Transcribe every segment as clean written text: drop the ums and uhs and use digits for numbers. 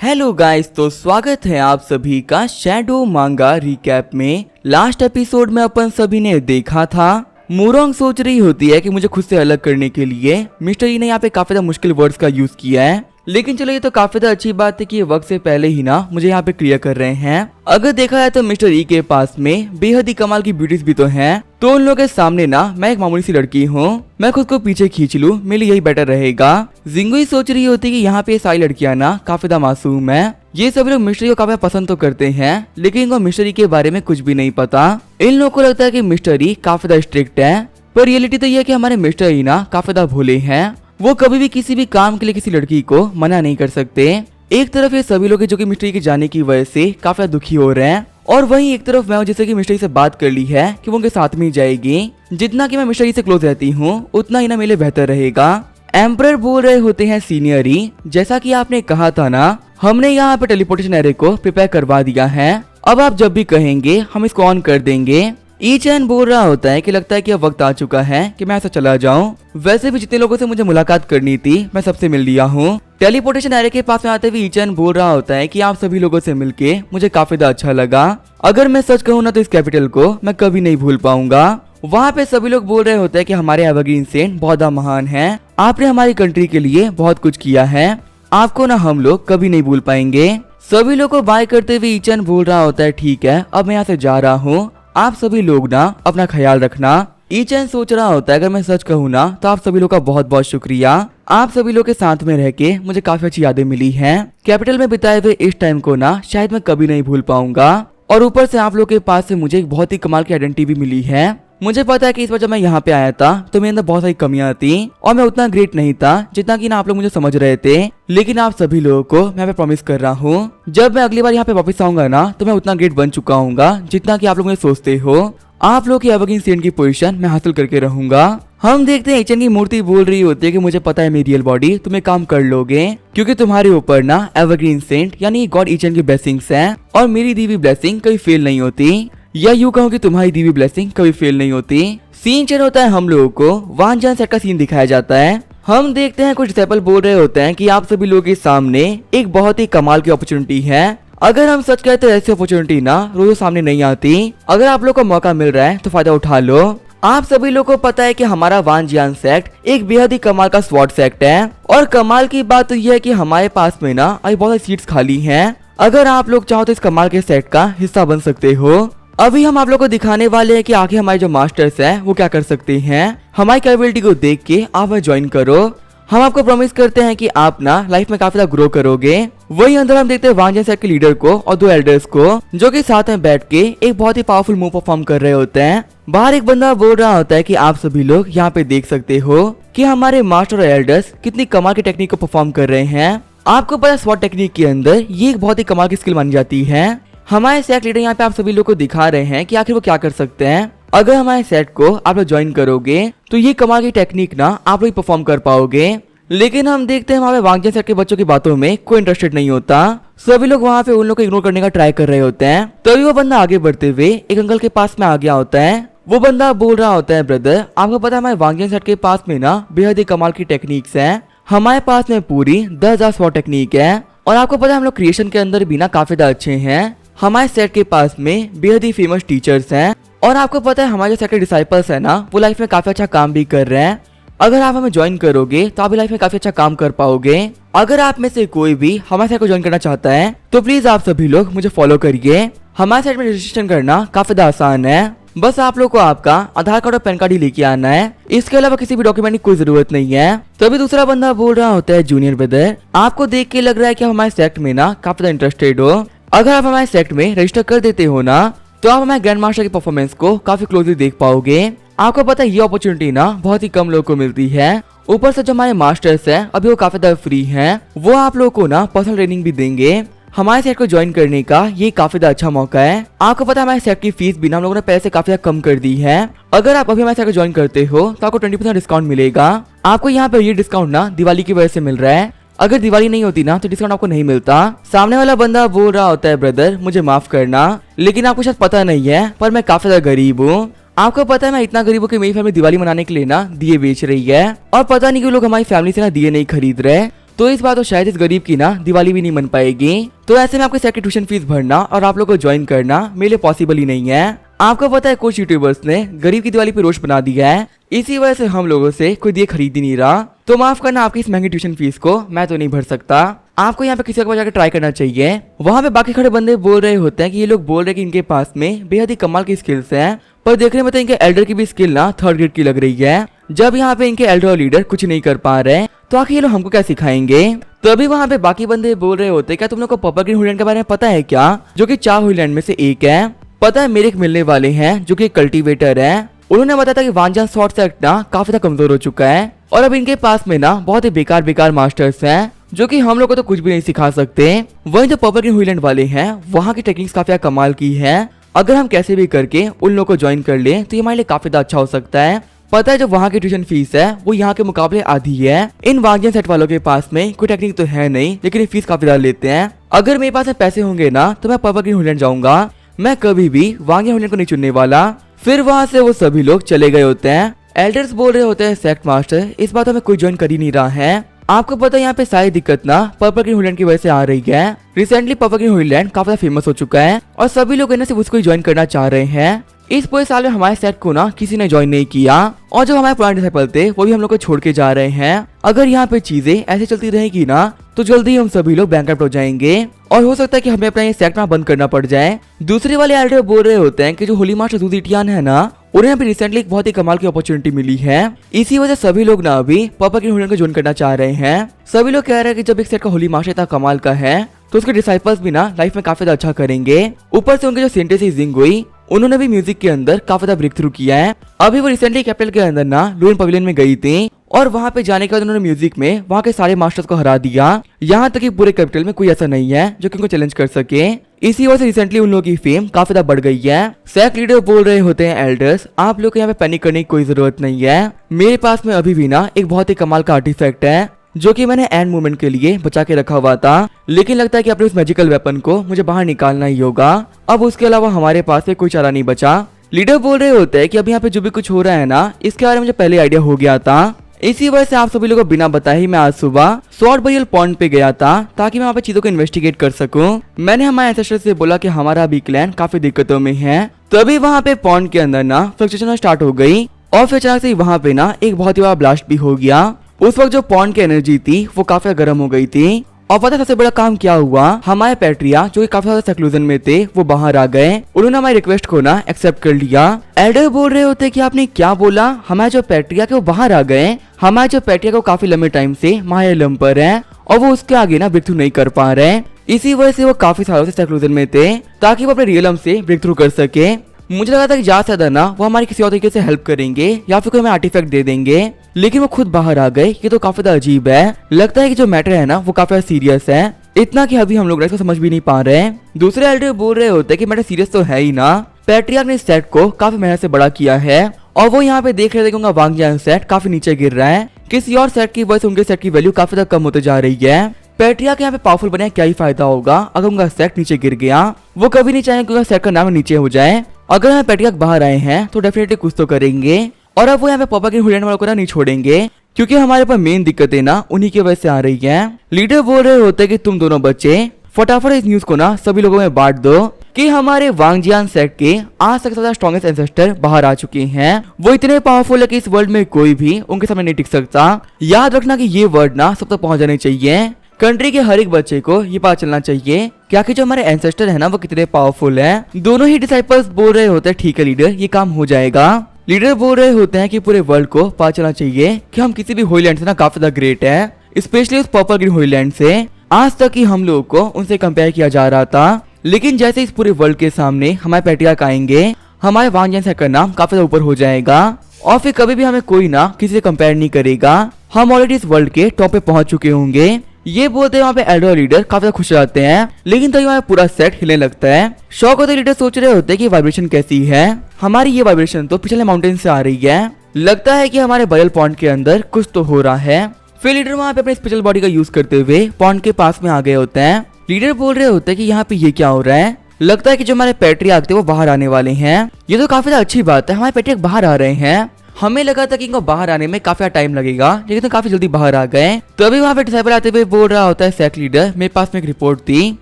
Hello guys, तो स्वागत है आप सभी का शैडो मांगा रिकैप में। लास्ट एपिसोड में अपन सभी ने देखा था मुरोंग सोच रही होती है कि मुझे खुद से अलग करने के लिए मिस्टर ई ने यहाँ पे काफी ज्यादा मुश्किल वर्ड्स का यूज किया है, लेकिन चलो ये तो काफी ज्यादा अच्छी बात है कि ये वक्त से पहले ही ना मुझे यहाँ पे क्लियर कर रहे हैं। अगर देखा जाए तो मिस्टर ई के पास में बेहद ही कमाल की ब्यूटीज भी तो हैं, तो उन लोगों के सामने ना मैं एक मामूली सी लड़की हूँ, मैं खुद को पीछे खींच लूँ, मेरे लिए यही बेटर रहेगा। जिंगुई सोच रही होती है कि यहाँ पे सारी लड़कियां ना काफी ज्यादा मासूम है, ये सभी लोग मिस्टर ई को काफी पसंद तो करते हैं, लेकिन इनको मिस्टर ई के बारे में कुछ भी नहीं पता। इन लोगों को लगता है कि मिस्टर ई काफी ज्यादा स्ट्रिक्ट है, पर रियलिटी तो ये है कि हमारे मिस्टर ई ना काफी ज्यादा भोले हैं, वो कभी भी किसी भी काम के लिए किसी लड़की को मना नहीं कर सकते। एक तरफ ये सभी लोग जो कि मिस्टर ई के जाने की वजह से काफी ज्यादा दुखी हो रहे हैं, और वहीं एक तरफ मैं हूं जिससे कि मिस्टर ई से बात कर ली है कि वो उनके साथ में ही जाएगी। जितना कि मैं मिस्टर ई से क्लोज रहती हूँ उतना ही ना मेरे लिए बेहतर रहेगा। एम्परर बोल रहे होते हैं सीनियर ई, जैसा कि आपने कहा था ना, हमने यहाँ पे टेलीपोर्टेशन एरे को प्रिपेयर करवा दिया है, अब आप जब भी कहेंगे हम इसको ऑन कर देंगे। ई चैन बोल रहा होता है कि लगता है कि अब वक्त आ चुका है कि मैं ऐसा चला जाऊं। वैसे भी जितने लोगों से मुझे मुलाकात करनी थी मैं सबसे मिल लिया हूं। टेलीपोर्टेशन एरे के पास में आते हुए ई चैन बोल रहा होता है कि आप सभी लोगों से मिलके मुझे काफी ज्यादा अच्छा लगा। अगर मैं सच कहूँ ना तो इस कैपिटल को मैं कभी नहीं भूल पाऊंगा। वहाँ पे सभी लोग बोल रहे होते हैं कि हमारे एवरग्रीन सेंट बहुत ज्यादा महान है, आपने हमारी कंट्री के लिए बहुत कुछ किया है, आपको ना हम लोग कभी नहीं भूल पाएंगे। सभी लोग को बाय करते हुए ई चैन बोल रहा होता है ठीक है अब मैं यहाँ से जा रहा हूँ, आप सभी लोग ना अपना ख्याल रखना। ई चैन सोच रहा होता है अगर मैं सच कहूँ ना तो आप सभी लोग का बहुत बहुत शुक्रिया, आप सभी लोग के साथ में रह के मुझे काफी अच्छी यादें मिली हैं, कैपिटल में बिताए हुए इस टाइम को ना शायद मैं कभी नहीं भूल पाऊंगा, और ऊपर से आप लोग के पास से मुझे एक बहुत ही कमाल की आइडेंटिटी भी मिली है। मुझे पता है कि इस बार जब मैं यहाँ पे आया था तो मेरे अंदर बहुत सारी कमियां थी और मैं उतना ग्रेट नहीं था जितना कि ना आप लोग मुझे समझ रहे थे, लेकिन आप सभी लोगों को मैं प्रॉमिस कर रहा हूँ जब मैं अगली बार यहाँ पे वापस आऊंगा ना तो मैं उतना ग्रेट बन चुका हूँगा जितना कि आप लोग मुझे सोचते हो। आप लोग की एवरग्रीन सेंट की पोजीशन मैं हासिल करके रहूंगा। हम देखते हैं एचएन की मूर्ति बोल रही होती है कि मुझे पता है मेरी रियल बॉडी तुम्हें काम कर लोगे, क्योंकि तुम्हारे ऊपर ना एवरग्रीन सेंट यानी गॉड एचएन की ब्लेसिंग्स हैं, और मेरी दी हुई ब्लेसिंग कभी फेल नहीं होती, या यूं कहूँ कि तुम्हारी दी हुई ब्लेसिंग कभी फेल नहीं होती। सीन चेंज होता है, हम लोगों को वानजान सेट का सीन दिखाया जाता है। हम देखते हैं कुछ डिसेबल बोल रहे होते हैं कि आप सभी लोगों के सामने एक बहुत ही कमाल की अपॉर्चुनिटी है, अगर हम सच कहते हैं ऐसी अपॉर्चुनिटी ना रोज सामने नहीं आती, अगर आप लोग को मौका मिल रहा है तो फायदा उठा लो। आप सभी लोग को पता है कि हमारा वानजियान सेक्ट एक बेहद ही कमाल का स्वॉट सेक्ट है, और कमाल की बात तो यह है कि हमारे पास में ना अभी बहुत सारी सीट्स खाली हैं, अगर आप लोग चाहो तो इस कमाल के सेक्ट का हिस्सा बन सकते हो। अभी हम आप लोग को दिखाने वाले हैं कि आगे हमारे जो मास्टर्स हैं वो क्या कर सकते हैं। हमारी कैपेबिलिटी को देख के आप ज्वाइन करो, हम आपको प्रॉमिस करते हैं कि आप ना लाइफ में काफी ज्यादा ग्रो करोगे। वही अंदर हम देखते हैं वानजियान सेक्ट के लीडर को और दो एल्डर्स को जो कि साथ में बैठ के एक बहुत ही पावरफुल मूव परफॉर्म कर रहे होते हैं। बाहर एक बंदा बोल रहा होता है कि आप सभी लोग यहाँ पे देख सकते हो कि हमारे मास्टर और एल्डर्स कितनी कमाल की टेक्निक को परफॉर्म कर रहे हैं। आपको पता है स्वॉट टेक्निक के अंदर ये एक बहुत ही कमाल की स्किल मानी जाती है। हमारे सेट लीडर यहाँ पे आप सभी लोग को दिखा रहे हैं कि आखिर वो क्या कर सकते हैं। अगर हमारे सेट को आप लोग ज्वाइन करोगे तो ये कमाल की टेक्निक ना आप लोग परफॉर्म कर पाओगे, लेकिन हम देखते हैं हमारे वांगजियान सेट के बच्चों की बातों में कोई इंटरेस्टेड नहीं होता। सभी लोग वहाँ पे उन लोग को इग्नोर करने का ट्राई कर रहे होते हैं। तभी वो बंदा आगे बढ़ते हुए एक अंकल के पास में आ गया होता है। वो बंदा बोल रहा होता है ब्रदर आपको पता है हमारे वांगजियान सेट के पास में ना बेहद ही कमाल की टेक्निक्स हैं, हमारे पास में पूरी 10,000 स्वॉट टेक्निक है, और आपको पता है हम लोग क्रिएशन के अंदर भी ना काफी ज्यादा अच्छे हैं। हमारे सेट के पास में बेहद ही फेमस टीचर्स हैं, और आपको पता है हमारे सेट के डिसाइपल्स है ना वो लाइफ में काफी अच्छा काम भी कर रहे हैं। अगर आप हमें ज्वाइन करोगे तो आप लाइफ में काफी अच्छा काम कर पाओगे। अगर आप में से कोई भी हमारे सेट को ज्वाइन करना चाहता है तो प्लीज आप सभी लोग मुझे फॉलो करिए। हमारे सेट में रजिस्ट्रेशन करना काफी ज्यादा आसान है, बस आप लोग को आपका आधार कार्ड और पैन कार्ड ही लेके आना है, इसके अलावा किसी भी डॉक्यूमेंट की कोई जरूरत नहीं है। तभी दूसरा बंदा बोल रहा होता है जूनियर ब्रदर आपको देख के लग रहा है कि हमारे सेक्ट में ना काफी ज्यादा इंटरेस्टेड हो, अगर आप हमारे सेक्ट में रजिस्टर कर देते हो ना तो आप हमारे ग्रैंड मास्टर की परफॉर्मेंस को काफी क्लोजली देख पाओगे। आपको पता है ये अपॉर्चुनिटी ना बहुत ही कम लोगों को मिलती है, ऊपर से जो हमारे मास्टर्स हैं अभी वो काफी ज्यादा फ्री हैं, वो आप लोगों को ना पर्सनल ट्रेनिंग भी देंगे। हमारे सेट को ज्वाइन करने का ये काफी ज्यादा अच्छा मौका है। आपको पता है हमारे सेट की फीस भी ना हम लोगों ने पहले से काफी ज्यादा कम कर दी है। अगर आप अभी हमारे सेट को ज्वाइन करते हो तो आपको 20% डिस्काउंट मिलेगा। आपको यहाँ पे ये डिस्काउंट ना दिवाली की वजह से मिल रहा है, अगर दिवाली नहीं होती ना तो डिस्काउंट आपको नहीं मिलता। सामने वाला बंदा बोल रहा होता है ब्रदर मुझे माफ करना, लेकिन आपको शायद पता नहीं है पर मैं काफी ज्यादा गरीब हूँ। आपको पता है मैं इतना गरीब हूँ कि मेरी फैमिली दिवाली मनाने के लिए ना दिए बेच रही है, और पता नहीं क्यों लोग हमारी फैमिली से ना दिए नहीं खरीद रहे। तो इस बार तो शायद इस गरीब की ना दिवाली भी नहीं मन पाएगी। तो ऐसे में आपके सेट की ट्यूशन फीस भरना और आप लोग को ज्वाइन करना मेरे लिए पॉसिबल ही नहीं है। आपको पता है कुछ यूट्यूबर्स ने गरीब की दिवाली पे रोस्ट बना दिया है, इसी वजह से हम लोगों से कोई दिए खरीद ही नहीं रहा। तो माफ करना आपकी इस महंगी ट्यूशन फीस को मैं तो नहीं भर सकता। आपको यहाँ पे किसी को जाकर ट्राई करना चाहिए। वहाँ पे बाकी खड़े बंदे बोल रहे होते हैं कि ये लोग बोल रहे हैं कि इनके पास में बेहद ही कमाल की स्किल्स हैं, पर देखने में तो इनके एल्डर की भी स्किल ना 3rd ग्रेड की लग रही है। जब यहाँ पे इनके एल्डर और लीडर कुछ नहीं कर पा रहे तो आखिर ये लोग हमको क्या सिखाएंगे। तभी वहाँ पे बाकी बंदे बोल रहे होते क्या तुम लोग को पर्पल ग्रीन हुईलैंड के बारे में पता है क्या, जो कि 4 हुईलैंड में से एक है। पता है मेरे एक मिलने वाले हैं जो कि कल्टीवेटर है, उन्होंने बताया था कि वांजान शॉर्ट सेट ना काफी ज्यादा कमजोर हो चुका है और अब इनके पास में ना बहुत ही बेकार मास्टर्स हैं जो कि हम लोग को तो कुछ भी नहीं सिखा सकते। वहीं जो पर्पल ग्रीन हुईलैंड वाले हैं वहाँ की टेक्निक्स काफी कमाल की है। अगर हम कैसे भी करके उन लोगों को ज्वाइन कर ले तो ये हमारे लिए काफी ज्यादा अच्छा हो सकता है। पता है जो वहाँ की ट्यूशन फीस है वो यहाँ के मुकाबले आधी है। इन वांजियन सेट वालों के पास में कोई टेक्निक तो है नहीं, लेकिन ये फीस काफी ज्यादा लेते हैं। अगर मेरे पास में पैसे होंगे ना तो मैं पर्पल ग्रीन हुईलैंड जाऊंगा, मैं कभी भी वांजियन हुईलैंड को नहीं चुनने वाला। फिर वहाँ से वो सभी लोग चले गए होते हैं। एल्डर्स बोल रहे होते हैं सेक्ट मास्टर इस बात हमें कोई ज्वाइन कर ही नहीं रहा है। आपको पता है यहाँ पे सारी दिक्कत ना पर्पल ग्रीन हुईलैंड की वजह से आ रही है। रिसेंटली पर्पल ग्रीन हुईलैंड काफी फेमस हो चुका है और सभी लोग इन्हें सिर्फ उसको ज्वाइन करना चाह रहे हैं। इस पूरे साल में हमारे सेट को ना किसी ने ज्वाइन नहीं किया और जो हमारे पुराने डिसाइपल थे वो भी हम लोग को छोड़ के जा रहे हैं। अगर यहाँ पे चीजें ऐसे चलती रहेगी ना तो जल्दी हम सभी लोग बैंकरप्ट हो जाएंगे और हो सकता है कि हमें अपना ये सेक्ट बंद करना पड़ जाए। दूसरे वाले एल्डर बोल रहे होते हैं कि जो होली मास्टर जूजिटियान है ना उन्हें अभी रिसेंटली एक बहुत ही कमाल की अपॉर्चुनिटी मिली है, इसी वजह से सभी लोग ना अभी पर्पल ग्रीन हुईलैंड को ज्वाइन करना चाह रहे हैं। सभी लोग कह रहे हैं कि जब एक सेट का होली मास्टर इतना कमाल का है तो उसके डिसाइपल्स भी ना लाइफ में काफी अच्छा करेंगे। ऊपर से उनके जो सिंटेसी जिंगुई उन्होंने भी म्यूजिक के अंदर काफी ज्यादा ब्रेक थ्रू किया है। अभी वो रिसेंटली कैपिटल के अंदर ना लून पवेलियन में गई थी और वहाँ पे जाने के बाद उन्होंने म्यूजिक में वहाँ के सारे मास्टर्स को हरा दिया। यहाँ तक कि पूरे कैपिटल में कोई ऐसा नहीं है जो कि उनको चैलेंज कर सके। इसी वजह से रिसेंटली उन लोगों की फेम काफी ज्यादा बढ़ गई है। सेक्ट लीडर बोल रहे होते हैं एल्डर्स आप लोग को यहाँ पे पैनिक करने की कोई जरूरत नहीं है। मेरे पास में अभी भी ना एक बहुत ही कमाल का आर्टिफैक्ट है जो कि मैंने एंड मोमेंट के लिए बचा के रखा हुआ था, लेकिन लगता है कि अपने उस मैजिकल वेपन को मुझे बाहर निकालना ही होगा। अब उसके अलावा हमारे पास में कोई चारा नहीं बचा। लीडर बोल रहे होते हैं कि अब यहाँ पे जो भी कुछ हो रहा है ना इसके बारे में मुझे पहले आइडिया हो गया था, इसी वजह से आप सभी लोगों को बिना बताए ही मैं आज सुबह स्वॉर्ड बरियल पॉइंट पे गया था ताकि मैं वहाँ पे चीजों को इन्वेस्टिगेट कर सकूं। मैंने हमारे एंसेस्टर से बोला कि हमारा भी क्लैन काफी दिक्कतों में है। तभी वहाँ पे पॉइंट के अंदर ना फ्लक्चुएशन स्टार्ट हो गई और फिर अचानक से वहाँ पे ना एक बहुत ही बड़ा ब्लास्ट भी हो गया। उस वक्त जो पॉन्ड की एनर्जी थी वो काफी गर्म हो गई थी और पता सबसे बड़ा काम क्या हुआ, हमारे पैट्रिया जो कि काफी ज्यादा सेक्लूजन में थे वो बाहर आ गए। उन्होंने हमारी रिक्वेस्ट को ना एक्सेप्ट कर लिया। एल्डर बोल रहे होते कि आपने क्या बोला, हमारे जो पैट्रिया के वो बाहर आ गए। हमारे जो पैट्रिया को काफी लंबे टाइम से मायालम पर है और वो उसके आगे ना ब्रेक थ्रू नहीं कर पा रहे, इसी वजह से वो काफी सालों से सेक्लूजन में थे ताकि वो अपने रियलम से ब्रेक थ्रू कर सके। मुझे लगा था कि ज्यादा से ज्यादा ना वो हमारी किसी और तरीके से हेल्प करेंगे या फिर कोई हमें आर्टिफैक्ट दे देंगे, लेकिन वो खुद बाहर आ गए। ये तो काफी ज्यादा अजीब है। लगता है कि जो मैटर है ना वो काफी सीरियस है, इतना कि अभी हम लोग इसको समझ भी नहीं पा रहे हैं। दूसरे एल्डर बोल रहे होते हैं कि मैटर सीरियस तो है ही ना। पैट्रिया ने सेट को काफी मेहनत से बड़ा किया है और वो यहाँ पे देख रहे थे कि उनका वांगजान सेट काफी नीचे गिर रहा है। किसी और सेट की वजह से उनके सेट की वैल्यू काफी ज्यादा कम होते जा रही है। पैट्रिया के यहाँ पे पावरफुल बने क्या ही फायदा होगा अगर उनका सेट नीचे गिर गया। वो कभी नहीं चाहेंगे कि उनका सेट का नाम नीचे हो जाए। अगर हम पैट्रिया बाहर आए हैं तो डेफिनेटली कुछ तो करेंगे और अब वो यहाँ पे पर्पल ग्रीन हुईलैंड वालों को ना नहीं छोड़ेंगे क्योंकि हमारे पास मेन दिक्कतें ना उन्हीं की वजह से आ रही है। लीडर बोल रहे होते कि तुम दोनों बच्चे फटाफट इस न्यूज को ना सभी लोगों में बांट दो कि हमारे वांगजियान सेट के आज तक सबसे स्ट्रॉन्गेस्ट एंसेस्टर बाहर आ चुके हैं। वो इतने पावरफुल है कि इस वर्ल्ड में कोई भी उनके सामने नहीं टिक सकता। याद रखना कि ये वर्ड ना सब तक पहुंच जाने चाहिए। कंट्री के हर एक बच्चे को ये पता चलना चाहिए क्या कि जो हमारे एंसेस्टर है ना वो कितने पावरफुल है। दोनों ही डिसाइपल्स बोल रहे होते हैं ठीक है लीडर ये काम हो जाएगा। लीडर बोल रहे होते हैं कि पूरे वर्ल्ड को पता चलना चाहिए कि हम किसी भी होईलैंड से ना काफी ज्यादा ग्रेट है, स्पेशली उस पर्पल ग्रीन होईलैंड से। आज तक ही हम लोगों को उनसे कंपेयर किया जा रहा था, लेकिन जैसे इस पूरे वर्ल्ड के सामने हमारे पैट्रिया आएंगे हमारे वांगजान सेट का नाम काफी ज्यादा ऊपर हो जाएगा और फिर कभी भी हमें कोई ना किसी से कंपेयर नहीं करेगा। हम ऑलरेडी इस वर्ल्ड के टॉप पे पहुंच चुके होंगे। ये बोलते हैं वहाँ पे एल्डर लीडर काफी खुश रहते हैं, लेकिन तभी वहाँ पूरा सेट हिलने लगता है। शौक होते लीडर सोच रहे होते हैं कि वाइब्रेशन कैसी है। हमारी ये वाइब्रेशन तो पिछले माउंटेन से आ रही है, लगता है कि हमारे बरियल पॉइंट के अंदर कुछ तो हो रहा है। फिर लीडर वहाँ पे अपने स्पेशल बॉडी का यूज करते हुए पॉइंट के पास में आ गए होते हैं। लीडर बोल रहे होते हैं कि यहाँ पे ये क्या हो रहा है। लगता है कि जो हमारे पैट्रिया थे वो बाहर आने वाले हैं। ये तो काफी अच्छी बात है, हमारे पैट्रिया बाहर आ रहे हैं। हमें लगा था कि इनको बाहर आने में काफी टाइम लगेगा, लेकिन तो काफी जल्दी बाहर आ गए। तभी वहाँ पे डिसाइपल आते हुए बोल रहा होता है सेक्ट लीडर, मेरे पास में एक रिपोर्ट थी।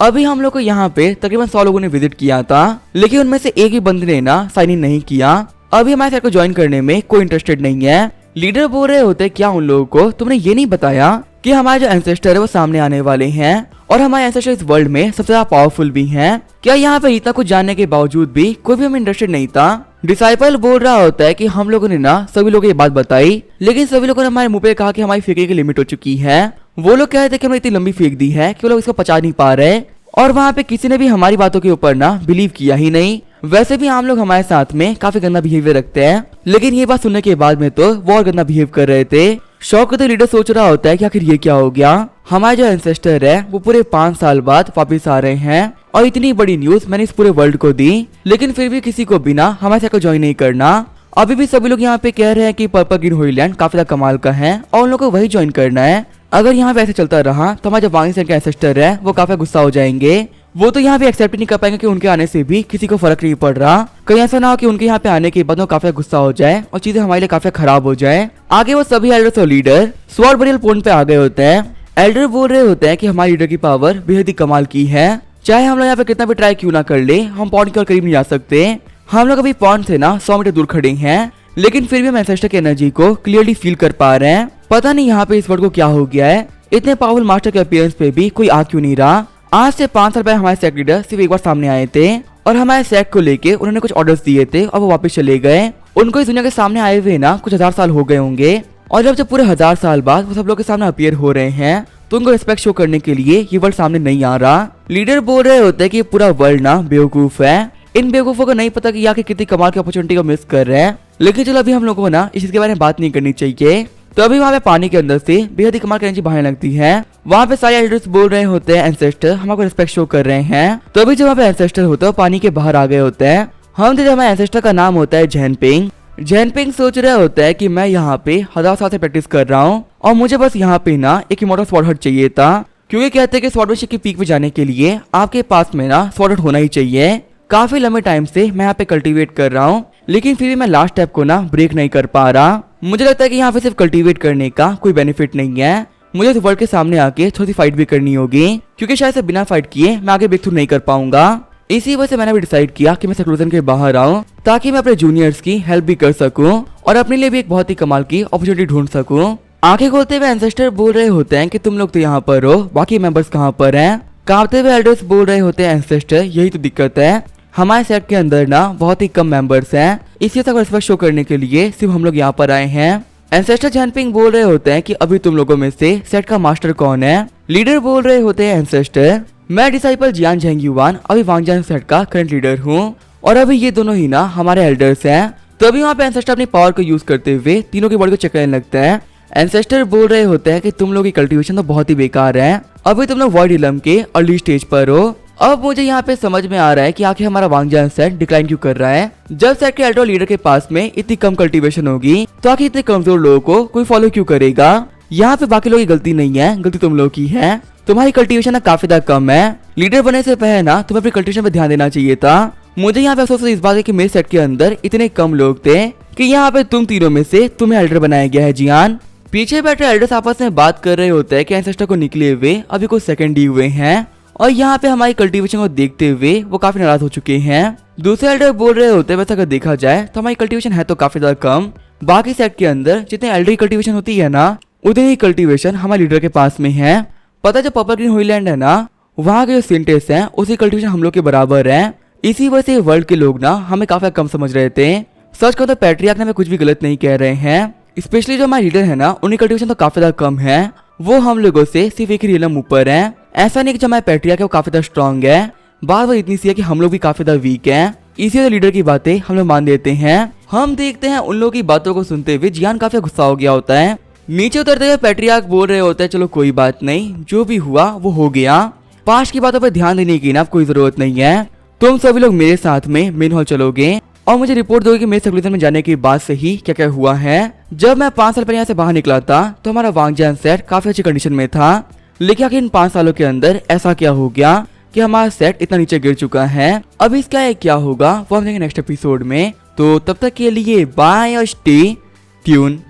अभी हम लोग को यहाँ पे तकरीबन 100 लोगों ने विजिट किया था, लेकिन उनमें से एक ही बंदे ने ना साइन इन नहीं किया। अभी हमारे सेक्ट को ज्वाइन करने में कोई इंटरेस्टेड नहीं है। लीडर बोल रहे होते क्या उन लोगों को तुमने ये नहीं बताया कि हमारे जो एंसेस्टर है वो सामने आने वाले हैं और हमारे एंसेस्टर इस वर्ल्ड में सबसे ज्यादा पावरफुल भी हैं। क्या यहाँ पे इतना कुछ जानने के बावजूद भी कोई भी हमें इंटरेस्टेड नहीं था? डिसाइपल बोल रहा होता है कि हम लोगों ने ना सभी लोगों को ये बात बताई, लेकिन सभी लोगों ने हमारे मुंह पे कहा कि हमारी फेंकने की लिमिट हो चुकी है। वो लोग कह रहे थे कि हमने इतनी लंबी फेंक दी है कि वो लोग इसको पचा नहीं पा रहे, और वहाँ पे किसी ने भी हमारी बातों के ऊपर ना बिलीव किया ही नहीं। वैसे भी आम लोग हमारे साथ में काफी गंदा बिहेवियर रखते हैं, लेकिन ये बात सुनने के बाद में तो वो और गंदा बिहेव कर रहे थे। शौक तो लीडर सोच रहा होता है कि आखिर ये क्या हो गया, हमारे जो एंसेस्टर है वो पूरे 5 साल बाद वापिस आ रहे हैं और इतनी बड़ी न्यूज मैंने इस पूरे वर्ल्ड को दी, लेकिन फिर भी किसी को बिना हमारे साथ को ज्वाइन नहीं करना। अभी भी सभी लोग यहाँ पे कह रहे हैं कि पर्पल ग्रीन होलीलैंड काफी ज्यादा कमाल का है और उन लोगों को वही ज्वाइन करना है। अगर यहाँ पे ऐसे चलता रहा तो हमारे जो वांगी सेन के एंसेस्टर है वो काफी गुस्सा हो जाएंगे। वो तो यहाँ पे एक्सेप्ट नहीं कर पाएंगे कि उनके आने से भी किसी को फर्क नहीं पड़ रहा। कहीं ऐसा ना हो कि उनके यहाँ पे आने के बाद वो काफी गुस्सा हो जाए और चीजें हमारे लिए काफी खराब हो जाए। आगे वो सभी एल्डर्स और लीडर स्वॉर्ड बरियल पॉइंट पे आ गए होते हैं। एल्डर बोल रहे होते हैं कि हमारे लीडर की पावर बेहद ही कमाल की है, चाहे हम लोग यहाँ पे कितना भी ट्राई क्यों ना कर ले, हम पॉइंट के और करीब नहीं जा सकते। हम लोग अभी पॉइंट से ना 100 मीटर दूर खड़े हैं, लेकिन फिर भी हम एंसेस्टर की एनर्जी को क्लियरली फील कर पा रहे हैं। पता नहीं यहाँ पे इस वर्ड को क्या हो गया है, इतने पावरफुल मास्टर के अपीयरेंस पे भी कोई आ क्यों नहीं रहा। आज से 5 साल पहले हमारे सेक्ट लीडर सिर्फ एक बार सामने आए थे और हमारे सेक्ट को लेके उन्होंने कुछ ऑर्डर्स दिए थे और वो वापस चले गए। उनको इस दुनिया के सामने आए हुए ना कुछ 1000 साल हो गए होंगे, और जब पूरे 1000 साल बाद वो सब लोग के सामने अपीयर हो रहे हैं तो उनको रिस्पेक्ट शो करने के लिए ये वर्ल्ड सामने नहीं आ रहा। लीडर बोल रहे होते हैं कि पूरा वर्ल्ड ना बेवकूफ है, इन बेवकूफों को नहीं पता कि यहाँ की कितनी कमाल की अपॉर्चुनिटी को मिस कर रहे हैं। लेकिन चलो अभी हम लोगों को ना इस चीज के बारे में बात नहीं करनी चाहिए। तो अभी वहाँ पे पानी के अंदर से बेहद ही कमाल की एनर्जी बाहर लगती है। वहाँ पे सारे एल्डर्स बोल रहे होते हैं एंसेस्टर हमारे रिस्पेक्ट शो कर रहे हैं। तो अभी जब वहाँ पे एंसेस्टर होते हैं पानी के बाहर आ गए होते हैं। हम जब हमारे एंसेस्टर का नाम होता है जैनपिंग। जैनपिंग सोच रहे होता है कि मैं यहाँ पे 1000 साल से प्रैक्टिस कर रहा हूँ और मुझे बस यहाँ पे ना एक इमॉर्टल स्वॉर्ड हर्ट चाहिए था, क्योंकि कहते हैं कि स्वॉर्डमैनशिप की पीक पे जाने के लिए आपके पास में ना स्वॉर्ड हर्ट होना ही चाहिए। काफी लंबे टाइम से मैं यहाँ पे कल्टीवेट कर रहा हूँ, लेकिन फिर भी मैं लास्ट स्टेप को ना ब्रेक नहीं कर पा रहा। मुझे लगता है कि यहाँ पे सिर्फ कल्टीवेट करने का कोई बेनिफिट नहीं है, मुझे इस वर्ल्ड के सामने आके थोड़ी सी फाइट भी करनी होगी, क्योंकि शायद से बिना फाइट किए मैं आगे ब्रेक थ्रू नहीं कर पाऊंगा। इसी वजह से मैंने भी डिसाइड किया कि मैं सेक्लूजन के बाहर आऊं, ताकि मैं अपने जूनियर्स की हेल्प भी कर सकूं और अपने लिए भी एक बहुत ही कमाल की अपॉर्चुनिटी ढूंढ सकूं। आंखें खोलते हुए एंसेस्टर बोल रहे होते हैं कि तुम लोग तो यहाँ पर हो, बाकी मेंबर्स कहाँ पर हैं। कांपते हुए एल्डर्स बोल रहे होते हैं एंसेस्टर यही तो दिक्कत है, हमारे सेट के अंदर ना बहुत ही कम मेंबर्स हैं, इसी तक रिस्पेक्ट शो करने के लिए सिर्फ हम लोग यहाँ पर आए हैं। एंसेस्टर जैनपिंग बोल रहे होते हैं कि अभी तुम लोगों में से सेट का मास्टर कौन है। लीडर बोल रहे होते हैं एंसेस्टर मैं डिसाइपल जियान झेंगयुआन अभी वांगजान सेट का करंट लीडर हूँ, और अभी ये दोनों ही ना हमारे एल्डर्स हैं। तो अभी वहाँ पे एंसेस्टर अपनी पावर को यूज करते हुए तीनों की बॉडी को चेक करने लगता है। एंसेस्टर बोल रहे होते हैं कि तुम लोग की कल्टीवेशन तो बहुत ही बेकार है, अभी तुम लोग वॉइड इलम के अर्ली स्टेज पर हो। अब मुझे यहाँ पे समझ में आ रहा है कि आखिर हमारा वांगजान सेट डिक्लाइन क्यों कर रहा है। जब सेट के एल्डर लीडर के पास में इतनी कम कल्टीवेशन होगी तो आखिर इतने कमजोर लोगों को कोई फॉलो क्यों करेगा। यहाँ पे बाकी लोगों की गलती नहीं है, गलती तुम लोग की है, तुम्हारी कल्टीवेशन काफी ज्यादा कम है। लीडर बनने से पहले ना तुम्हें अपनी कल्टीवेशन पे ध्यान देना चाहिए था। मुझे यहाँ पे अफसोस इस बात है कि मेरे सेट के अंदर इतने कम लोग थे कि यहाँ पे तुम तीनों में से तुम्हें एल्डर बनाया गया है। जियान पीछे बैठे एल्डर्स आपस में बात कर रहे होते हैं कि एंसेस्टर को निकले हुए अभी कुछ सेकंड ही हुए हैं, और यहाँ पे हमारी कल्टीवेशन को देखते हुए वो काफी नाराज हो चुके हैं। दूसरे एल्डर बोल रहे होते हैं वैसे अगर देखा जाए तो हमारी कल्टीवेशन है तो काफी ज्यादा कम, बाकी सेट के अंदर जितने एल्डर की कल्टीवेशन होती है ना उतनी ही कल्टीवेशन हमारे लीडर के पास में है। पता है जो पर्पल ग्रीन होलीलैंड है ना वहाँ के जो सिंटेस हैं उसी कल्टीवेशन हम लोग के बराबर है। इसी वजह से वर्ल्ड के लोग ना हमें काफी कम समझ रहे थे। सच कहूं तो पैट्रियार्क ने हमें कुछ भी गलत नहीं कह रहे हैं, स्पेशली जो हमारे लीडर है ना उनकी कल्टीवेशन तो काफी ज्यादा कम है, वो हम लोगों से सिर्फ एक ही रियलम ऊपर है। ऐसा नहीं कि जो हमारे पैट्रियार्क है वो काफी ज्यादा स्ट्रॉन्ग है, बात वो इतनी सी है कि हम लोग भी काफी ज्यादा वीक हैं। इसी वजह लीडर की बातें हम लोग मान देते हैं। हम देखते हैं उन लोगों की बातों को सुनते हुए जियान काफी गुस्सा हो गया होता है। नीचे उतरते हुए पैट्रियार्क बोल रहे होते हैं चलो कोई बात नहीं, जो भी हुआ वो हो गया, पास्ट की बातों पर ध्यान देने की ना कोई जरूरत नहीं है। तुम सभी लोग मेरे साथ में मेन हॉल चलोगे और मुझे रिपोर्ट दोगे कि मेरे सेक्लूजन में जाने के बाद से ही क्या क्या हुआ है। जब मैं 5 साल पहले यहाँ से बाहर निकला था तो हमारा वांगजान सेट काफी अच्छी कंडीशन में था, लेकिन आखिर इन 5 सालों के अंदर ऐसा क्या हो गया कि हमारा सेट इतना नीचे गिर चुका है। अब इसका क्या होगा वो हम देखेंगे नेक्स्ट एपिसोड में। तो तब तक के लिए बाय और स्टे ट्यून।